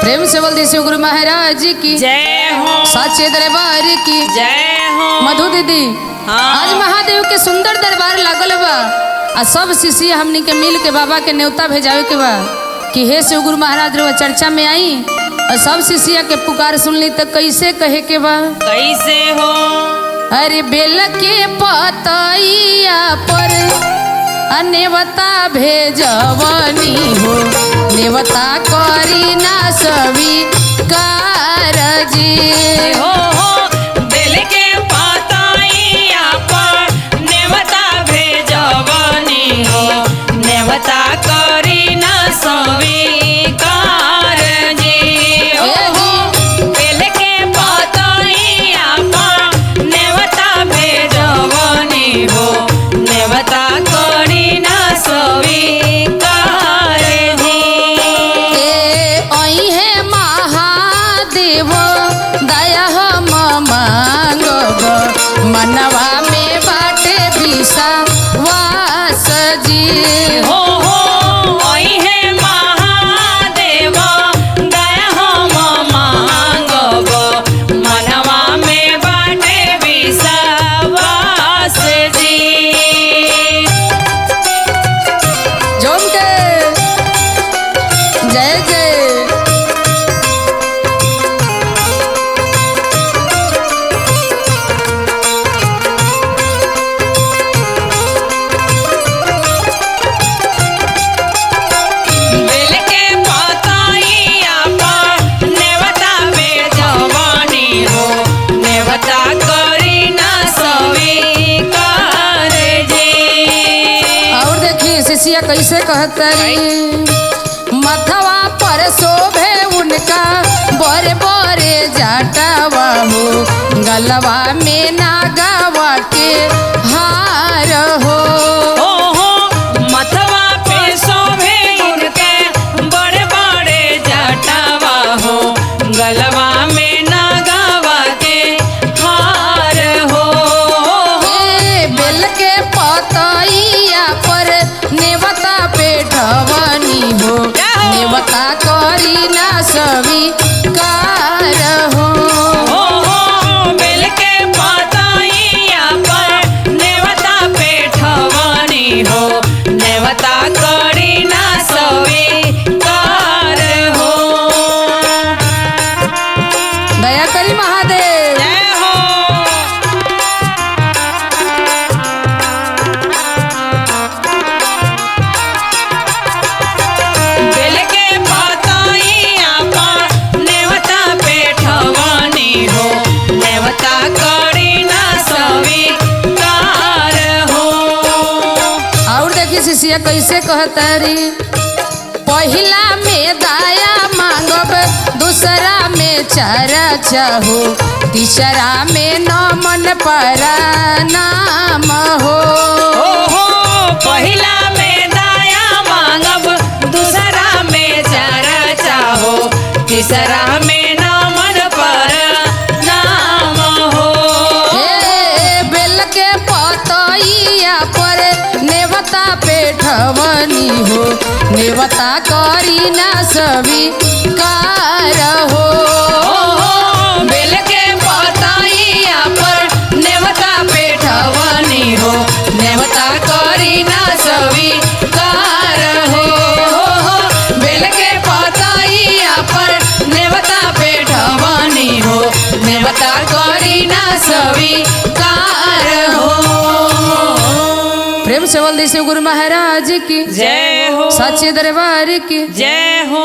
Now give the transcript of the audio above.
प्रेम से बोल दी शिव गुरु महाराज की जय हो। साचे दरबार की जय हो। मधु दीदी हाँ। आज महादेव के सुंदर दरबार लागल बा आ सब शिष्य हमनी के मिल के बाबा के न्योता भेजावे के बा कि हे शिव गुरु महाराज रो चर्चा में आई और सब शिष्य के पुकार सुन ली तो कैसे कहे के बा कैसे हो। अरे बेल के पतैया पर नेवता भेजवनी हो नेवता करी ना स्वीकार जी हो बेल के पतैया पर नेवता भेजवनी हो नेवता करी ना स्वीकार जी हो बेल के पतैया पर नेवता भेजवनी हो नेवता करी ना स्वीकार जी है महादेव दया हम मांगब मनवा में बाटे विश्वास जी हो ओई है महादेव दया हम मांगब मनवा में बाटे विश्वास जी जोम के जय जय बेल के पतैया पर नेवता भेजवनी हो नेवता करी ना स्वीकार जी और देखिए शिष्या कैसे कहतरी मथवा पर शोभे उनका बड़े बड़े जाटावा हो गलवा में नागावा के हार हो ओहो मथवा पे शोभे उनके बड़े बड़े जटावा हो गलवा में नागावा के हार हो ए बेल के पतैया पर नेवता पेठवनी हो नेवता करी ना स्वीकार हो ओहो बेल के पतैया पर नेवता पेठवनी हो नेवता करी ना स्वीकार हो दया करी महादेव जय हो। बेल के पतैया पर नेवता पेठवनी हो नेवता करी ना स्वीकार हो और देखिए शिष्या कैसे कहतरी पहिला में दया मांगब दूसरा में चारा चाहो तीसरा में नमन परा नाम हो ओहो पहिला में दया मांगब दूसरा में चारा चाहो तीसरा में नमन पर नाम हो हे बेल के पतैया पर नेवता पेठवनी हो नेवता करी ना स्वीकार हो ओहो बेल के पतैया पर नेवता पेठवनी हो नेवता करी ना स्वीकार हो बेल के पतैया पर नेवता पेठवनी हो नेवता करी ना स्वीकार हो प्रेम से बोल दी शिव गुरु महाराज की जय हो। साचे दरबार की जय हो।